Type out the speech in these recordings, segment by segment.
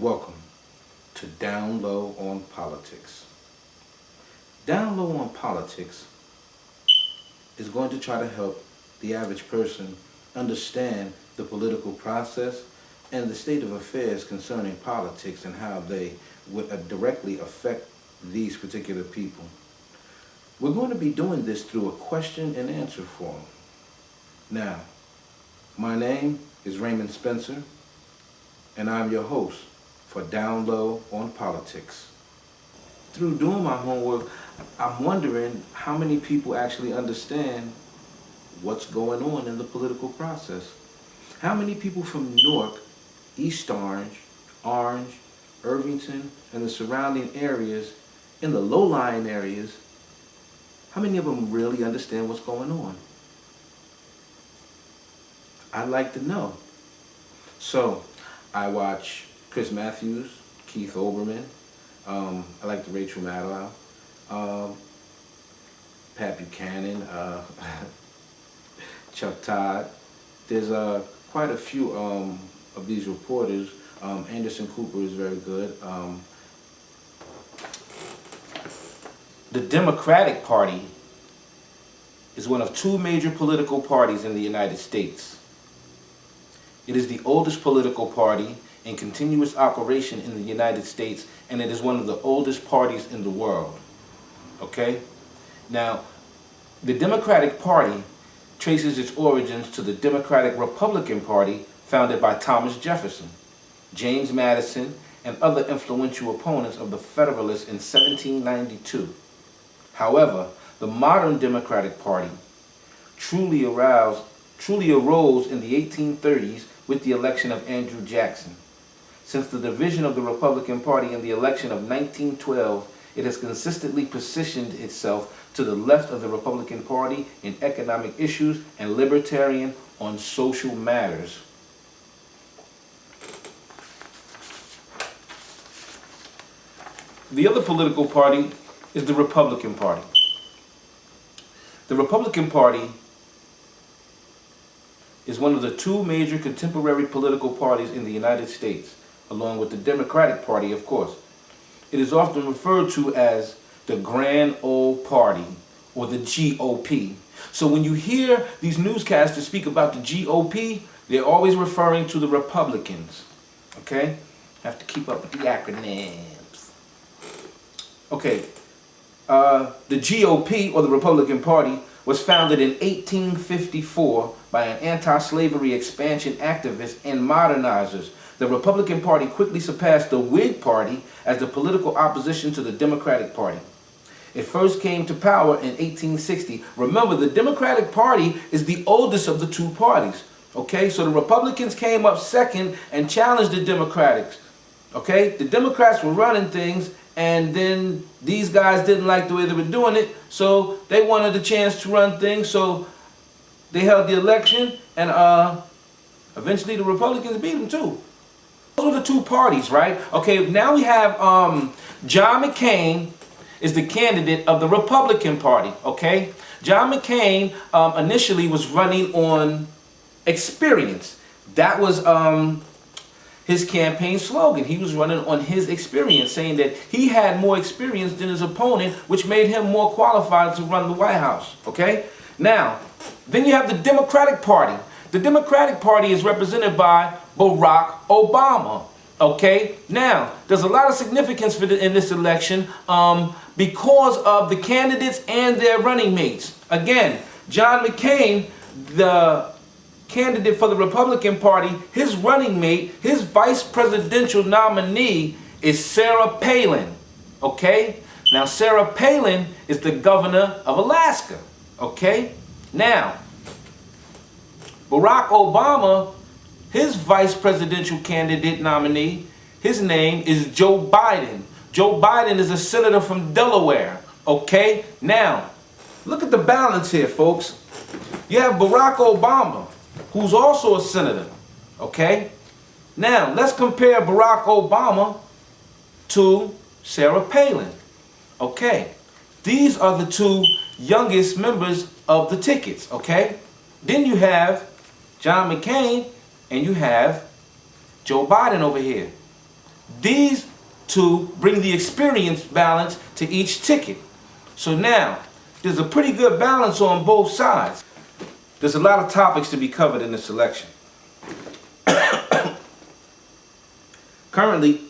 Welcome to Down Low on Politics. Down Low on Politics is going to try to help the average person understand the political process and the state of affairs concerning politics and how they would directly affect these particular people. We're going to be doing this through a question and answer form. Now, my name is Raymond Spencer, and I'm your host for Down Low on Politics. Through doing my homework, I'm wondering how many people actually understand what's going on in the political process. How many people from Newark, East Orange, Irvington, and the surrounding areas, in the low-lying areas, how many of them really understand what's going on? I'd like to know. So, I watch Chris Matthews, Keith Olbermann, I like the Rachel Maddow, Pat Buchanan, Chuck Todd. There's quite a few of these reporters. Anderson Cooper is very good. The Democratic Party is one of two major political parties in the United States. It is the oldest political party in continuous operation in the United States, and it is one of the oldest parties in the world. Okay? Now, the Democratic Party traces its origins to the Democratic Republican Party founded by Thomas Jefferson, James Madison, and other influential opponents of the Federalists in 1792. However, the modern Democratic Party truly arose in the 1830s with the election of Andrew Jackson. Since the division of the Republican Party in the election of 1912, it has consistently positioned itself to the left of the Republican Party in economic issues and libertarian on social matters. The other political party is the Republican Party. The Republican Party is one of the two major contemporary political parties in the United States, along with the Democratic Party, of course. It is often referred to as the Grand Old Party, or the GOP. So when you hear these newscasters speak about the GOP, they're always referring to the Republicans. Okay? Have to keep up with the acronyms. Okay. The GOP, or the Republican Party, was founded in 1854 by an anti-slavery expansion activist and modernizers. The Republican Party quickly surpassed the Whig Party as the political opposition to the Democratic Party. It first came to power in 1860. Remember, the Democratic Party is the oldest of the two parties. Okay, so the Republicans came up second and challenged the Democrats. Okay, the Democrats were running things, and then these guys didn't like the way they were doing it, so they wanted a chance to run things, so they held the election, and eventually the Republicans beat them too. Those are the two parties, right? Okay, now we have John McCain is the candidate of the Republican Party, okay? John McCain initially was running on experience. That was his campaign slogan. He was running on his experience, saying that he had more experience than his opponent, which made him more qualified to run the White House, okay? Now, then you have the Democratic Party. The Democratic Party is represented by Barack Obama, okay? Now, there's a lot of significance in this election because of the candidates and their running mates. Again, John McCain, the candidate for the Republican Party, his running mate, his vice presidential nominee is Sarah Palin, okay? Now, Sarah Palin is the governor of Alaska, okay? Now, Barack Obama, his vice presidential candidate nominee, his name is Joe Biden. Joe Biden is a senator from Delaware, okay? Now, look at the balance here, folks. You have Barack Obama, who's also a senator, okay? Now, let's compare Barack Obama to Sarah Palin, okay? These are the two youngest members of the tickets, okay? Then you have John McCain and you have Joe Biden over here. These two bring the experience balance to each ticket. So now, there's a pretty good balance on both sides. There's a lot of topics to be covered in this selection. Currently,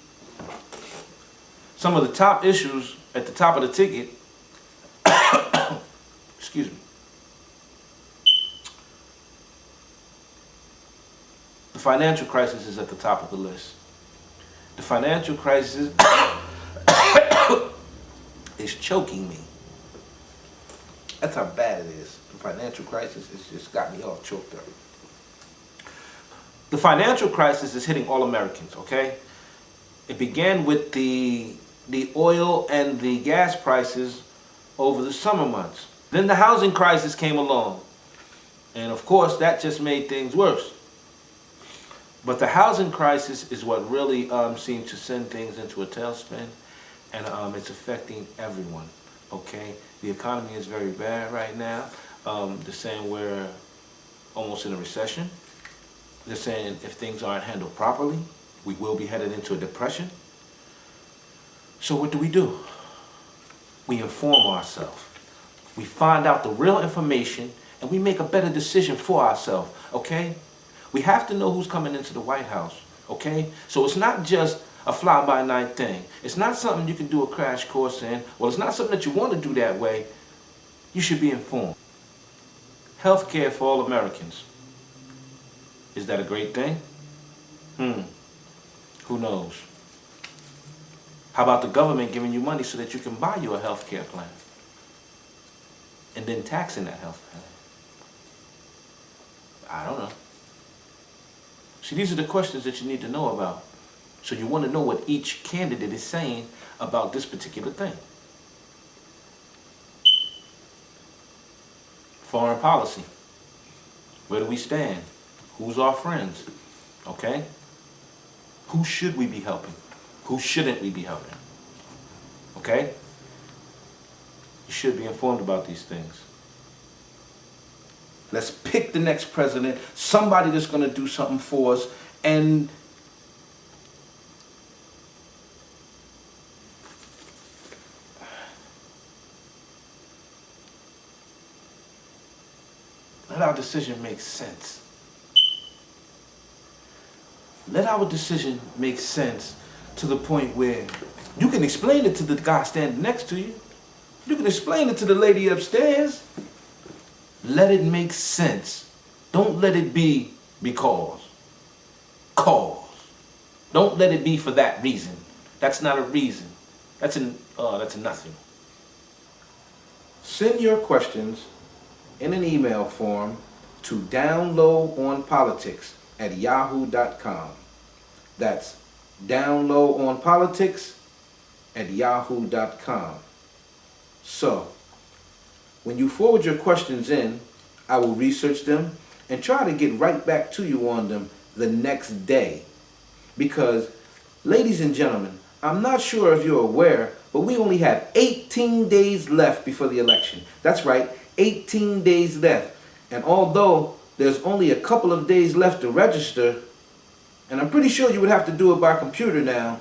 some of the top issues at the top of the ticket, excuse me, the financial crisis is at the top of the list. The financial crisis is choking me. That's how bad it is. The financial crisis has just got me all choked up. The financial crisis is hitting all Americans, okay? It began with the oil and the gas prices over the summer months. Then the housing crisis came along. And of course, that just made things worse. But the housing crisis is what really seems to send things into a tailspin, and it's affecting everyone, okay? The economy is very bad right now. They're saying we're almost in a recession. They're saying if things aren't handled properly, we will be headed into a depression. So what do? We inform ourselves. We find out the real information, and we make a better decision for ourselves, okay? We have to know who's coming into the White House, okay? So it's not just a fly-by-night thing. It's not something you can do a crash course in. Well, it's not something that you want to do that way. You should be informed. Health care for all Americans. Is that a great thing? Who knows? How about the government giving you money so that you can buy you a health care plan? And then taxing that health plan? I don't know. See, these are the questions that you need to know about. So you want to know what each candidate is saying about this particular thing. Foreign policy. Where do we stand? Who's our friends? Okay? Who should we be helping? Who shouldn't we be helping? Okay? You should be informed about these things. Let's pick the next president, somebody that's going to do something for us, and let our decision make sense. Let our decision make sense to the point where you can explain it to the guy standing next to you. You can explain it to the lady upstairs. Let it make sense. Don't let it be because. Cause. Don't let it be for that reason. That's not a reason. That's a nothing. Send your questions in an email form to downlowonpolitics@yahoo.com. That's downlowonpolitics@yahoo.com. So, when you forward your questions in, I will research them and try to get right back to you on them the next day. Because, ladies and gentlemen, I'm not sure if you're aware, but we only have 18 days left before the election. That's right, 18 days left. And although there's only a couple of days left to register, and I'm pretty sure you would have to do it by computer now,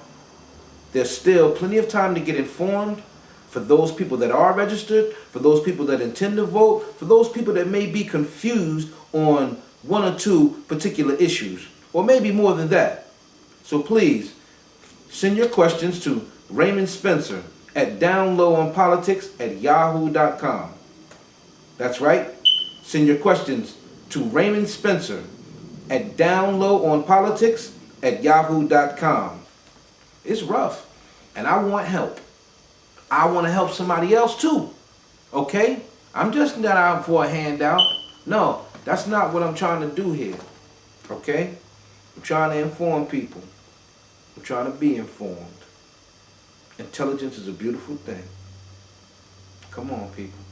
there's still plenty of time to get informed. For those people that are registered, for those people that intend to vote, for those people that may be confused on one or two particular issues, or maybe more than that. So please, send your questions to Raymond Spencer at downlowonpolitics@yahoo.com. That's right, send your questions to Raymond Spencer at downlowonpolitics@yahoo.com. It's rough, and I want help. I want to help somebody else too, okay? I'm just not out for a handout. No, that's not what I'm trying to do here, okay? I'm trying to inform people. I'm trying to be informed. Intelligence is a beautiful thing. Come on, people.